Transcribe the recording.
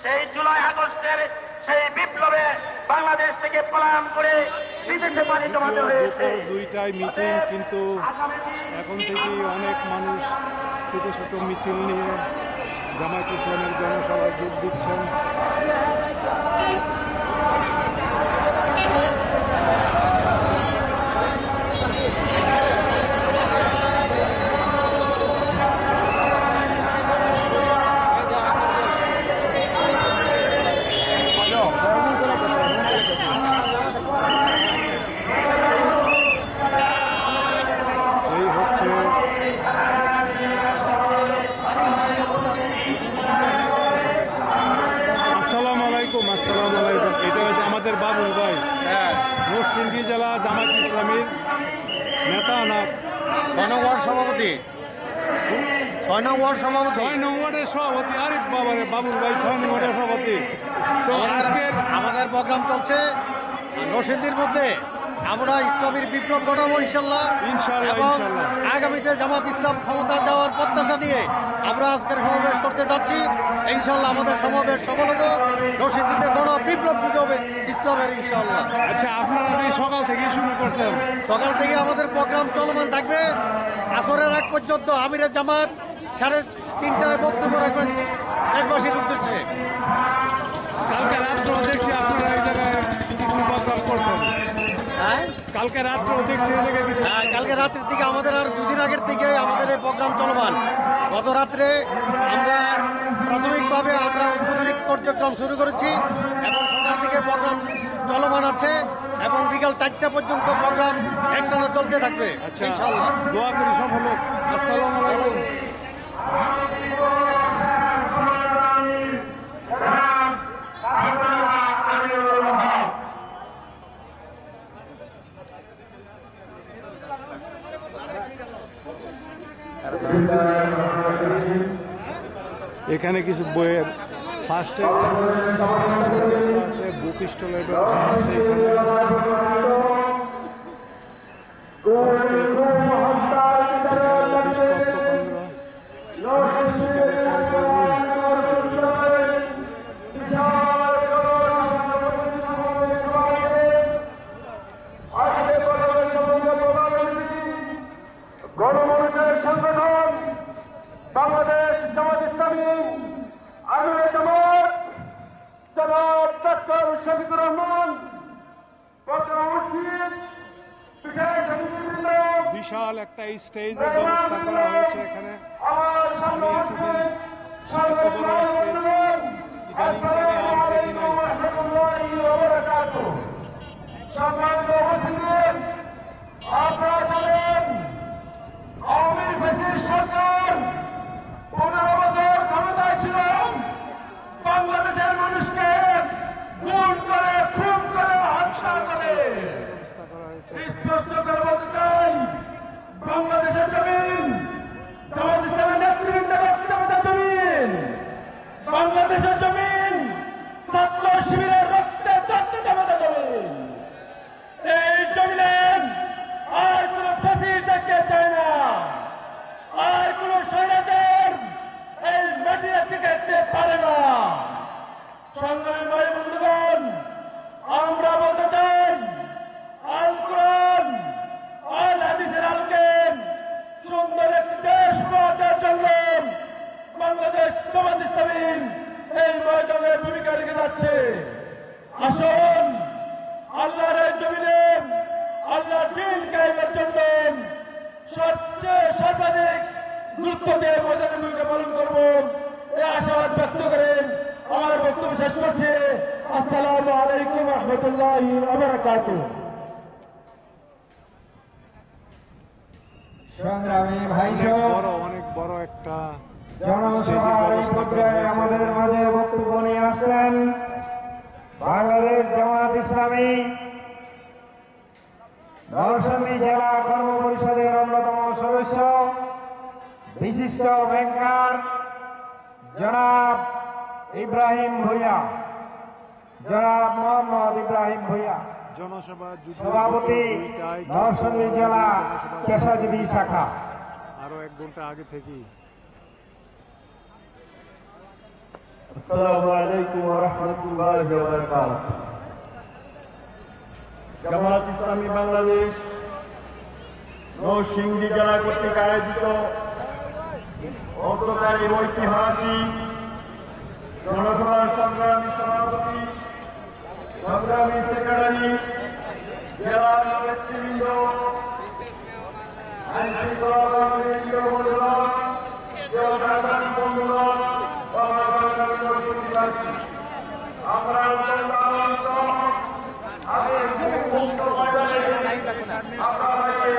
সেই জুলাই আগস্টের সেই বিপ্লবে বাংলাদেশ থেকে পলায়ন করে বিদেশে পাড়ি জমাতে হয়েছে। দুইটাই মিটিং, কিন্তু এখন থেকেই অনেক মানুষ ছোট ছোট মিছিল নিয়ে জামায়াত ইসলামের জনসভায় যোগ দিচ্ছেন। আসসালামু আলাইকুম। এটা হচ্ছে আমাদের বাবুল ভাই, নরসিংদী জেলা জামায়াত ইসলামীর নেতা না 6 নং ওয়ার্ড সভাপতি। 6 নং ওয়ার্ড সভাপতি। 6 নং ওয়ার্ডের সভাপতি। আরে বাবারে, বাবুল ভাই 6 নং ওয়ার্ডের সভাপতি। আমাদের প্রোগ্রাম চলছে নরসিংদীর মধ্যে। আমরা ইসলামের বিপ্লব ঘটাবো ইনশাল্লাহ। এবং আগামীতে জামাত ইসলাম ক্ষমতা যাওয়ার প্রত্যাশা নিয়ে আমরা আজকের সমাবেশ করতে যাচ্ছি। ইনশাল্লাহ আমাদের সমাবেশ সফল হবে। নরসিংদীতে গণ বিপ্লব শুরু হবে ইসলামের ইনশাল্লাহ। আচ্ছা, আপনারা এই সকাল থেকে শুরু করছেন? সকাল থেকে আমাদের প্রোগ্রাম চলমান থাকবে আসরের আগ পর্যন্ত। আমিরের জামাত 3:30টায় বক্তব্য রাখবেন দেশবাসীর উদ্দেশ্যে। কালকে রাত্রেও দেখছি আপনারা এই জায়গায় কিছু প্রোগ্রাম করছেন। কালকে রাত্রেও দেখছি এই জায়গায় কিছু। কালকে রাত্রের থেকে আমাদের আর 2 দিন আগের থেকে আমাদের এই প্রোগ্রাম চলমান। গত রাত্রে আমরা প্রাথমিকভাবে আমরা উদ্বোধনী কার্যক্রম শুরু করেছি এবং সকাল থেকে প্রোগ্রাম চলমান আছে এবং বিকাল 4টা পর্যন্ত প্রোগ্রাম একটানা চলতে থাকবে। আচ্ছা, ইনশাআল্লাহ। দোয়া করি সব হলো। আসসালামু আলাইকুম। এখানে কিছু বইয়ের ফার্স্টে বুক স্টলের ব্যবস্থা আছে। গণমানুষের সংগঠন বাংলাদেশ জামায়াত ইসলামী আমিরের জামাত জনাব ডক্টর শফিকুর রহমান বিশাল একটা স্টেজের ব্যবস্থা করা হয়েছে এখানে। আমি এতদিন এত বড় স্টেজ ইদানিংকালে আর দেখি নাই। আপনারা জানেন আওয়ামী লীগের সরকার 15 বছর ক্ষমতায় ছিল। বাংলাদেশের মানুষকে খুন করে হত্যা করে। স্পষ্ট করে বলতে চাই, বাংলাদেশের জমিন জামাত ইসলামের নেতৃবৃন্দের রক্তদাতা জমিন, বাংলাদেশের জমিন ছাত্র শিবিরের রক্তে রক্তদাতা জমিন। এই জমিনে আর কোন ফ্যাসিস্ট দেখতে চায় না, আর কোন স্বৈরাচার এই মাটিতে টিকতে পারে না। সংগ্রামী ভাই বন্ধুগণ, আমরা বলতে চাই, আল কোরআন আল হাদিসের আলোকে সুন্দর একটি দেশ গড়ার জন্য বাংলাদেশ জামাত ইসলামী এই ময়দানে ভূমিকা রেখে যাচ্ছে। আসুন আল্লাহর এই জমিনে আল্লাহর দ্বীন কায়েমের জন্য সবচেয়ে সর্বাধিক গুরুত্ব দিয়ে ময়দানে ভূমিকা পালন করব, এই আশাবাদ ব্যক্ত করেন আমার বক্তব্য শেষ করছি। আসসালামু আলাইকুম ওয়া রাহমাতুল্লাহি ওয়া বারাকাতুহু। সংগ্রামী ভাই অনেক বড় একটা জনসভার আমাদের মাঝে বক্তব্য নিয়ে আসলেন বাংলাদেশ জামায়াত ইসলামী নরসিংদী জেলা কর্ম পরিষদের অন্যতম সদস্য বিশিষ্ট ব্যাংকার জনাব ইব্রাহিম ভূঁইয়া, জনাব মোহাম্মদ ইব্রাহিম ভূঁইয়া, সভাপতি নরসিংদী জেলা পেশাজীবী শাখা। আরো 1 ঘন্টা আগে থেকেই আসসালামু আলাইকুম ওয়া রাহমাতুল্লাহি ওয়া বারাকাতুহু। জামাত ইসলামী বাংলাদেশ নরসিংদী জেলা কর্তৃক আয়োজিত অন্তকারী ঐতিহাসিক জনসভার সংগ্রামী সভাপতি, সংগ্রামী সেক্রেটারি, জেলা নেতৃবৃন্দ, আইন শৃঙ্খলা কমিটির বন্ধুগণ, সাধারণ বন্ধুগণ, আমরা আপনাকে